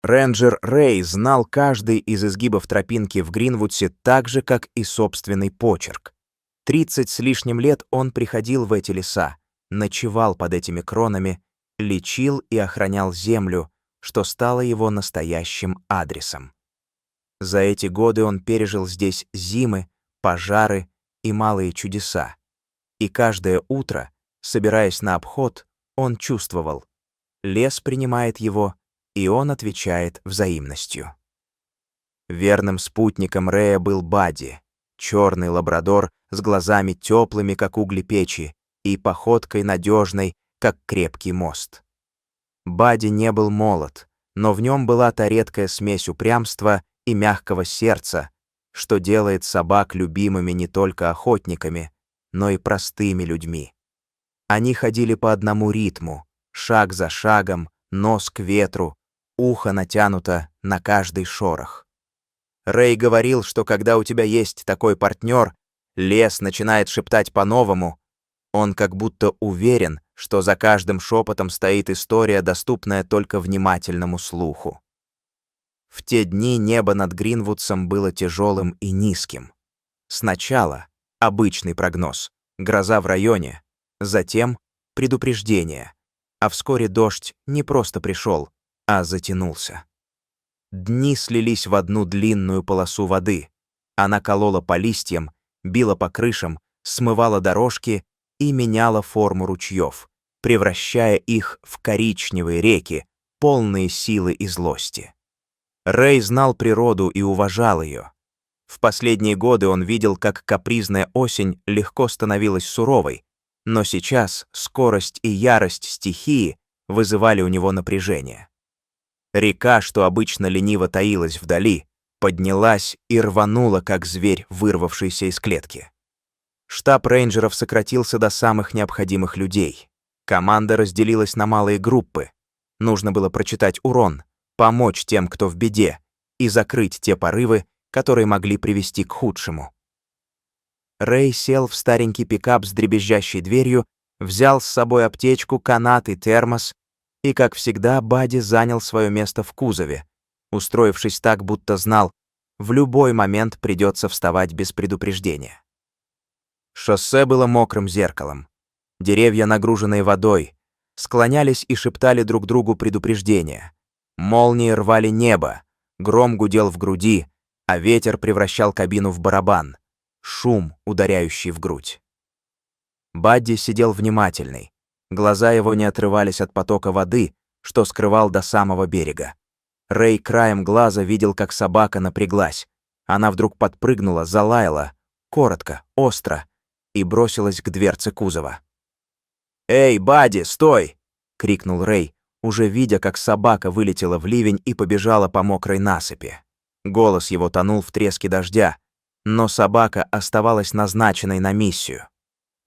Рейнджер Рэй знал каждый из изгибов тропинки в Гринвудсе так же, как и собственный почерк. 30 с лишним лет он приходил в эти леса, ночевал под этими кронами, лечил и охранял землю, что стало его настоящим адресом. За эти годы он пережил здесь зимы, пожары и малые чудеса. И каждое утро, собираясь на обход, он чувствовал: лес принимает его, и он отвечает взаимностью. Верным спутником Рэя был Бадди, черный лабрадор с глазами теплыми, как угли печи, и походкой надежной, как крепкий мост. Бадди не был молод, но в нем была та редкая смесь упрямства и мягкого сердца, что делает собак любимыми не только охотниками, но и простыми людьми. Они ходили по одному ритму, шаг за шагом, нос к ветру, ухо натянуто на каждый шорох. Рэй говорил, что когда у тебя есть такой партнер, лес начинает шептать по-новому. Он как будто уверен, что за каждым шепотом стоит история, доступная только внимательному слуху. В те дни небо над Гринвудсом было тяжелым и низким. Сначала обычный прогноз — гроза в районе, затем предупреждение, а вскоре дождь не просто пришел, а затянулся. Дни слились в одну длинную полосу воды. Она колола по листьям, била по крышам, смывала дорожки и меняла форму ручьев, превращая их в коричневые реки, полные силы и злости. Рэй знал природу и уважал ее. В последние годы он видел, как капризная осень легко становилась суровой, но сейчас скорость и ярость стихии вызывали у него напряжение. Река, что обычно лениво таилась вдали, поднялась и рванула, как зверь, вырвавшийся из клетки. Штаб рейнджеров сократился до самых необходимых людей. Команда разделилась на малые группы. Нужно было прочитать урон, помочь тем, кто в беде, и закрыть те порывы, которые могли привести к худшему. Рэй сел в старенький пикап с дребезжащей дверью, взял с собой аптечку, канат и термос, и, как всегда, Бадди занял свое место в кузове, устроившись так, будто знал, в любой момент придется вставать без предупреждения. Шоссе было мокрым зеркалом. Деревья, нагруженные водой, склонялись и шептали друг другу предупреждения. Молнии рвали небо, гром гудел в груди, а ветер превращал кабину в барабан, шум, ударяющий в грудь. Бадди сидел внимательный. Глаза его не отрывались от потока воды, что скрывал до самого берега. Рэй краем глаза видел, как собака напряглась. Она вдруг подпрыгнула, залаяла, коротко, остро, и бросилась к дверце кузова. «Эй, Бадди, стой!» — крикнул Рэй, уже видя, как собака вылетела в ливень и побежала по мокрой насыпи. Голос его тонул в треске дождя, но собака оставалась назначенной на миссию.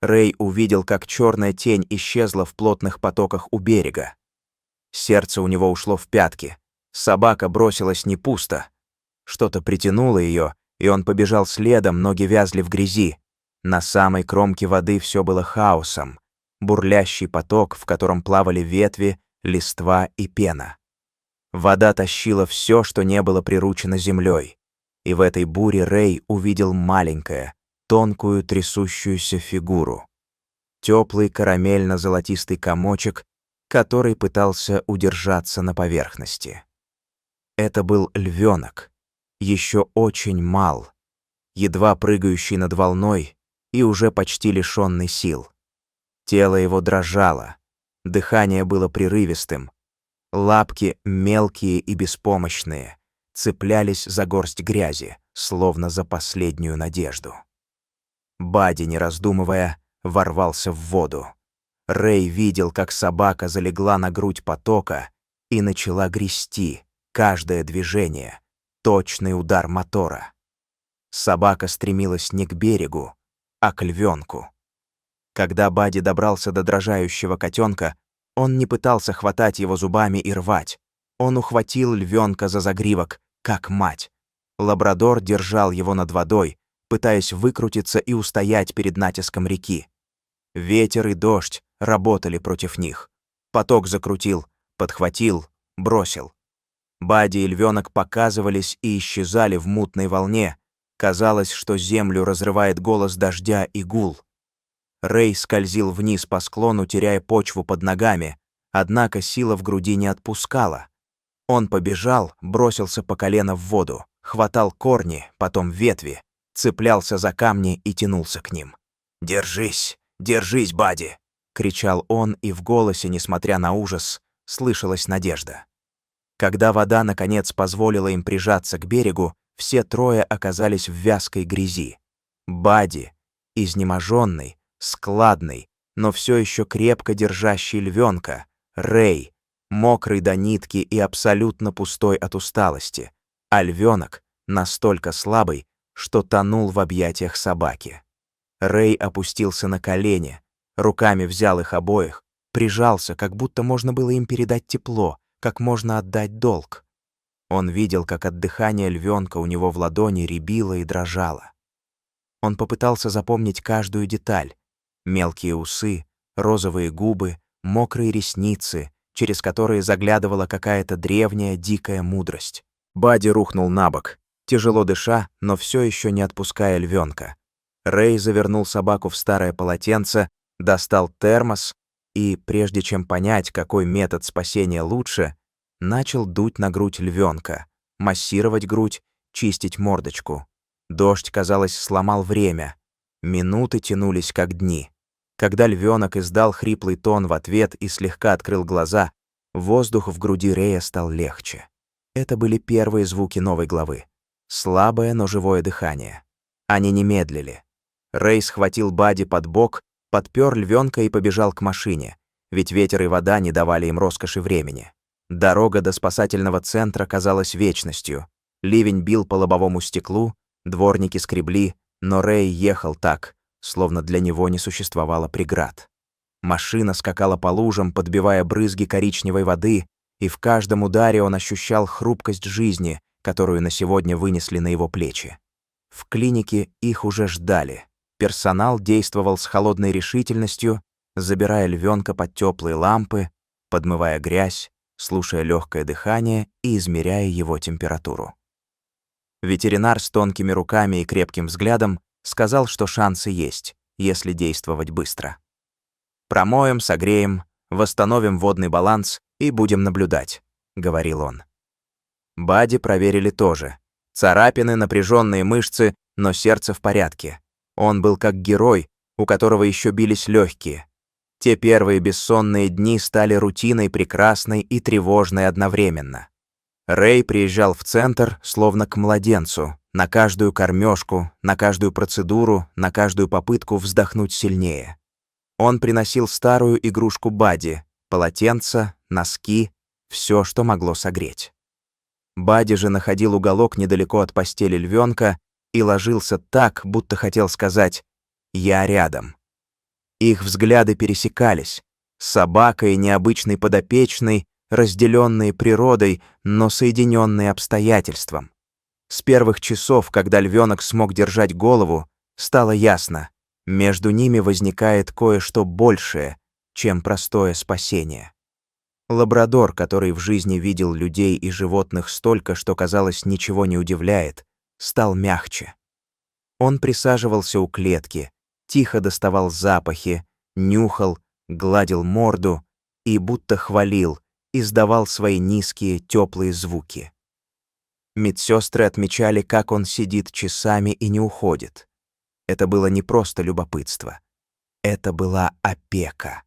Рэй увидел, как черная тень исчезла в плотных потоках у берега. Сердце у него ушло в пятки. Собака бросилась не пусто. Что-то притянуло ее, и он побежал следом, ноги вязли в грязи. На самой кромке воды все было хаосом. Бурлящий поток, в котором плавали ветви, листва и пена. Вода тащила все, что не было приручено землей. И в этой буре Рэй увидел маленькое, тонкую трясущуюся фигуру. Теплый карамельно-золотистый комочек, который пытался удержаться на поверхности. Это был львенок, еще очень мал, едва прыгающий над волной и уже почти лишенный сил. Тело его дрожало, дыхание было прерывистым, лапки, мелкие и беспомощные, цеплялись за горсть грязи, словно за последнюю надежду. Бадди, не раздумывая, ворвался в воду. Рэй видел, как собака залегла на грудь потока и начала грести, каждое движение, точный удар мотора. Собака стремилась не к берегу, а к львенку. Когда Бадди добрался до дрожащего котенка, он не пытался хватать его зубами и рвать. Он ухватил львенка за загривок, как мать. Лабрадор держал его над водой, пытаясь выкрутиться и устоять перед натиском реки. Ветер и дождь работали против них. Поток закрутил, подхватил, бросил. Бадди и львенок показывались и исчезали в мутной волне. Казалось, что землю разрывает голос дождя и гул. Рэй скользил вниз по склону, теряя почву под ногами, однако сила в груди не отпускала. Он побежал, бросился по колено в воду, хватал корни, потом ветви, цеплялся за камни и тянулся к ним. «Держись, держись, Бадди!» — кричал он, и в голосе, несмотря на ужас, слышалась надежда. Когда вода, наконец, позволила им прижаться к берегу, все трое оказались в вязкой грязи. Бадди, изнеможенный, складный, но все еще крепко держащий львенка, Рэй, мокрый до нитки и абсолютно пустой от усталости, а львенок настолько слабый, что тонул в объятиях собаки. Рэй опустился на колени, руками взял их обоих, прижался, как будто можно было им передать тепло, как можно отдать долг. Он видел, как от дыхания львенка у него в ладони рябило и дрожало. Он попытался запомнить каждую деталь: мелкие усы, розовые губы, мокрые ресницы, через которые заглядывала какая-то древняя дикая мудрость. Бадди рухнул на бок, тяжело дыша, но все еще не отпуская львенка. Рэй завернул собаку в старое полотенце, достал термос и, прежде чем понять, какой метод спасения лучше, начал дуть на грудь львенка, массировать грудь, чистить мордочку. Дождь, казалось, сломал время. Минуты тянулись как дни. Когда львенок издал хриплый тон в ответ и слегка открыл глаза, воздух в груди Рэя стал легче. Это были первые звуки новой главы. Слабое, но живое дыхание. Они не медлили. Рэй схватил Бадди под бок, подпер львенка и побежал к машине, ведь ветер и вода не давали им роскоши времени. Дорога до спасательного центра казалась вечностью. Ливень бил по лобовому стеклу, дворники скребли, но Рэй ехал так, словно для него не существовало преград. Машина скакала по лужам, подбивая брызги коричневой воды, и в каждом ударе он ощущал хрупкость жизни, которую на сегодня вынесли на его плечи. В клинике их уже ждали. Персонал действовал с холодной решительностью, забирая львенка под теплые лампы, подмывая грязь, слушая легкое дыхание и измеряя его температуру. Ветеринар с тонкими руками и крепким взглядом сказал, что шансы есть, если действовать быстро. «Промоем, согреем, восстановим водный баланс и будем наблюдать», — говорил он. Бадди проверили тоже. Царапины, напряженные мышцы, но сердце в порядке. Он был как герой, у которого еще бились легкие. Те первые бессонные дни стали рутиной прекрасной и тревожной одновременно. Рэй приезжал в центр, словно к младенцу, на каждую кормежку, на каждую процедуру, на каждую попытку вздохнуть сильнее. Он приносил старую игрушку Бадди, полотенца, носки, все, что могло согреть. Бадди же находил уголок недалеко от постели львенка и ложился так, будто хотел сказать «я рядом». Их взгляды пересекались. Собака и необычный подопечный, разделенные природой, но соединенные обстоятельством. С первых часов, когда львенок смог держать голову, стало ясно, между ними возникает кое-что большее, чем простое спасение. Лабрадор, который в жизни видел людей и животных столько, что, казалось, ничего не удивляет, стал мягче. Он присаживался у клетки, тихо доставал запахи, нюхал, гладил морду и, будто хвалил, издавал свои низкие, теплые звуки. Медсестры отмечали, как он сидит часами и не уходит. Это было не просто любопытство. Это была опека.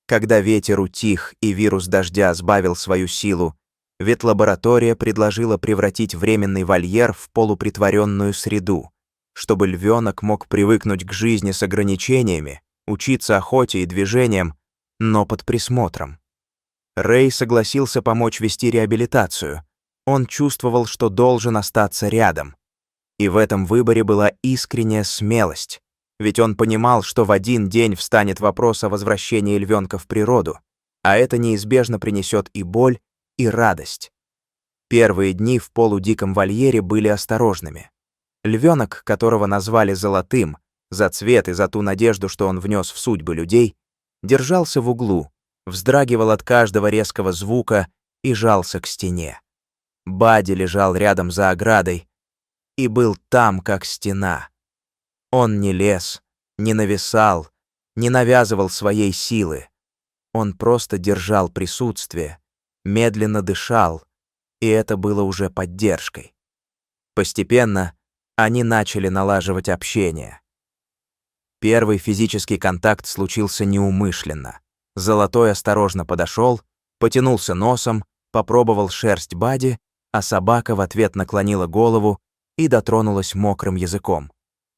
Когда ветер утих и вирус дождя сбавил свою силу, ветлаборатория предложила превратить временный вольер в полупритворенную среду, чтобы львенок мог привыкнуть к жизни с ограничениями, учиться охоте и движениям, но под присмотром. Рэй согласился помочь вести реабилитацию. Он чувствовал, что должен остаться рядом. И в этом выборе была искренняя смелость, ведь он понимал, что в один день встанет вопрос о возвращении львенка в природу, а это неизбежно принесет и боль, и радость. Первые дни в полудиком вольере были осторожными. Львенок, которого назвали «золотым», за цвет и за ту надежду, что он внес в судьбы людей, держался в углу, вздрагивал от каждого резкого звука и жался к стене. Бадди лежал рядом за оградой и был там, как стена. Он не лез, не нависал, не навязывал своей силы. Он просто держал присутствие, медленно дышал, и это было уже поддержкой. Постепенно они начали налаживать общение. Первый физический контакт случился неумышленно. Золотой осторожно подошел, потянулся носом, попробовал шерсть Бадди, а собака в ответ наклонила голову и дотронулась мокрым языком.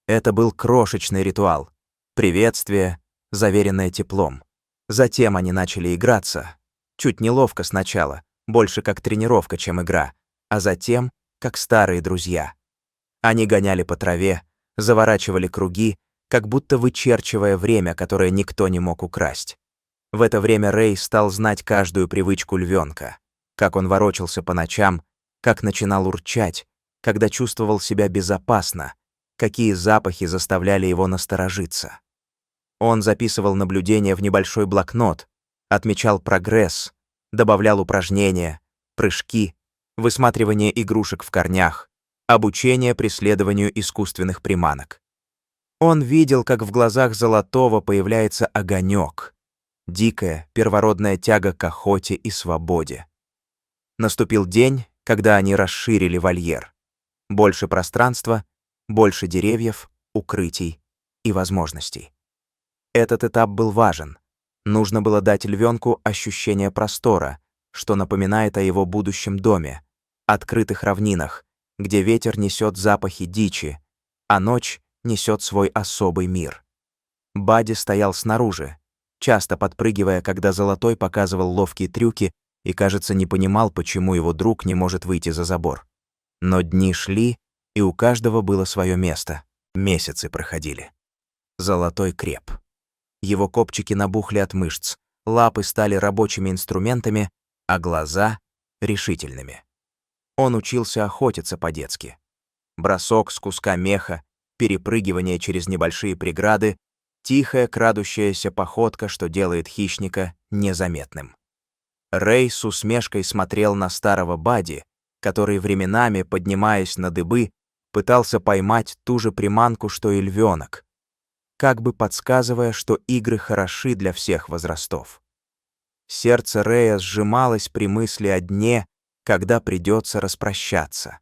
Это был крошечный ритуал. Приветствие, заверенное теплом. Затем они начали играться. Чуть неловко сначала, больше как тренировка, чем игра, а затем как старые друзья. Они гоняли по траве, заворачивали круги, как будто вычерчивая время, которое никто не мог украсть. В это время Рэй стал знать каждую привычку львенка, как он ворочался по ночам, как начинал урчать, когда чувствовал себя безопасно, какие запахи заставляли его насторожиться. Он записывал наблюдения в небольшой блокнот, отмечал прогресс, добавлял упражнения, прыжки, высматривание игрушек в корнях, обучение преследованию искусственных приманок. Он видел, как в глазах Золотого появляется огонек, дикая, первородная тяга к охоте и свободе. Наступил день, когда они расширили вольер. Больше пространства, больше деревьев, укрытий и возможностей. Этот этап был важен. Нужно было дать львенку ощущение простора, что напоминает о его будущем доме, открытых равнинах, где ветер несет запахи дичи, а ночь несет свой особый мир. Бадди стоял снаружи, часто подпрыгивая, когда Золотой показывал ловкие трюки и, кажется, не понимал, почему его друг не может выйти за забор. Но дни шли, и у каждого было свое место. Месяцы проходили. Золотой креп. Его копчики набухли от мышц, лапы стали рабочими инструментами, а глаза — решительными. Он учился охотиться по-детски. Бросок с куска меха, перепрыгивание через небольшие преграды, тихая крадущаяся походка, что делает хищника незаметным. Рэй с усмешкой смотрел на старого Бадди, который временами, поднимаясь на дыбы, пытался поймать ту же приманку, что и львенок, как бы подсказывая, что игры хороши для всех возрастов. Сердце Рэя сжималось при мысли о дне, когда придется распрощаться.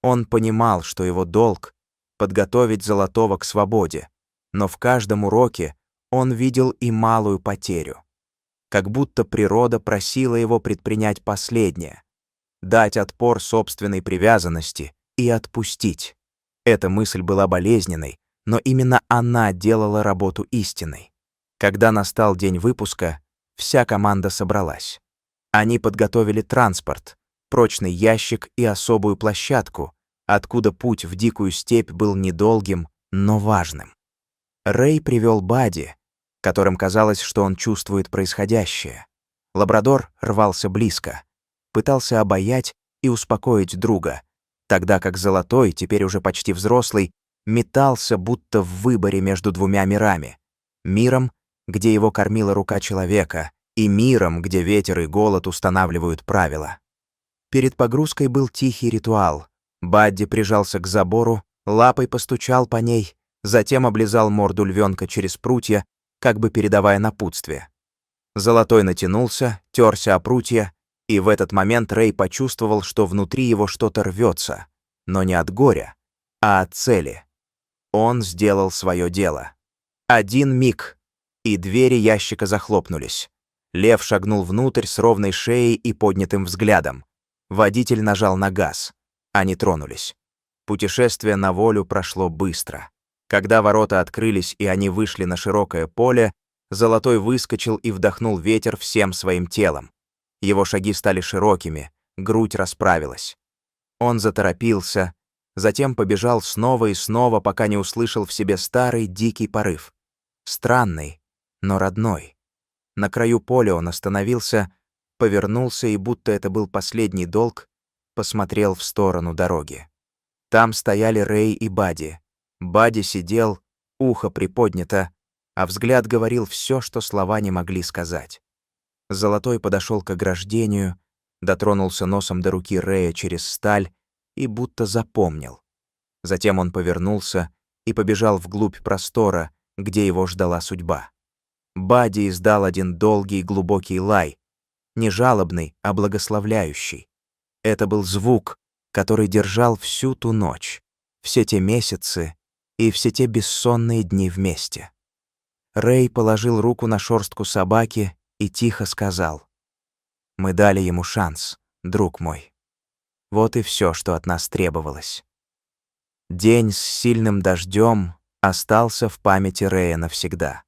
Он понимал, что его долг — подготовить Золотого к свободе, но в каждом уроке он видел и малую потерю. Как будто природа просила его предпринять последнее — дать отпор собственной привязанности и отпустить. Эта мысль была болезненной, но именно она делала работу истинной. Когда настал день выпуска, вся команда собралась. Они подготовили транспорт, прочный ящик и особую площадку, откуда путь в дикую степь был недолгим, но важным. Рэй привел Бадди, которым казалось, что он чувствует происходящее. Лабрадор рвался близко, пытался обаять и успокоить друга, тогда как Золотой, теперь уже почти взрослый, метался будто в выборе между двумя мирами. Миром, где его кормила рука человека, и миром, где ветер и голод устанавливают правила. Перед погрузкой был тихий ритуал. Бадди прижался к забору, лапой постучал по ней, затем облизал морду львенка через прутья, как бы передавая напутствие. Золотой натянулся, терся о прутья, и в этот момент Рэй почувствовал, что внутри его что-то рвется, но не от горя, а от цели. Он сделал свое дело. Один миг, и двери ящика захлопнулись. Лев шагнул внутрь с ровной шеей и поднятым взглядом. Водитель нажал на газ. Они тронулись. Путешествие на волю прошло быстро. Когда ворота открылись и они вышли на широкое поле, Золотой выскочил и вдохнул ветер всем своим телом. Его шаги стали широкими, грудь расправилась. Он заторопился, затем побежал снова и снова, пока не услышал в себе старый дикий порыв. Странный, но родной. На краю поля он остановился, повернулся и, будто это был последний долг, посмотрел в сторону дороги. Там стояли Рэй и Бадди. Бадди сидел, ухо приподнято, а взгляд говорил все, что слова не могли сказать. Золотой подошел к ограждению, дотронулся носом до руки Рэя через сталь и будто запомнил. Затем он повернулся и побежал вглубь простора, где его ждала судьба. Бадди издал один долгий глубокий лай, не жалобный, а благословляющий. Это был звук, который держал всю ту ночь, все те месяцы и все те бессонные дни вместе. Рэй положил руку на шорстку собаки и тихо сказал: «Мы дали ему шанс, друг мой. Вот и все, что от нас требовалось». День с сильным дождем остался в памяти Рэя навсегда.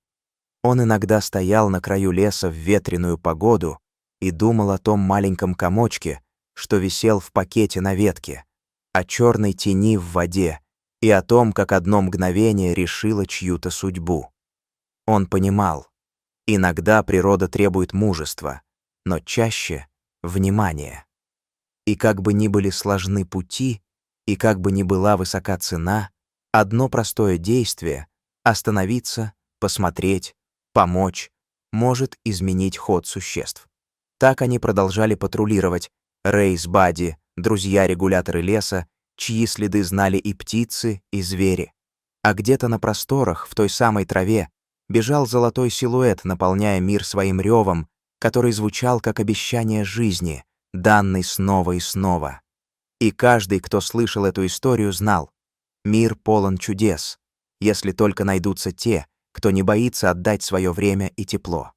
Он иногда стоял на краю леса в ветреную погоду и думал о том маленьком комочке, что висел в пакете на ветке, о черной тени в воде и о том, как одно мгновение решило чью-то судьбу. Он понимал, иногда природа требует мужества, но чаще — внимания. И как бы ни были сложны пути, и как бы ни была высока цена, одно простое действие — остановиться, посмотреть, помочь — может изменить ход существ. Так они продолжали патрулировать, Рэй с Бадди, друзья-регуляторы леса, чьи следы знали и птицы, и звери. А где-то на просторах, в той самой траве, бежал золотой силуэт, наполняя мир своим ревом, который звучал как обещание жизни, данной снова и снова. И каждый, кто слышал эту историю, знал: мир полон чудес, если только найдутся те, кто не боится отдать свое время и тепло.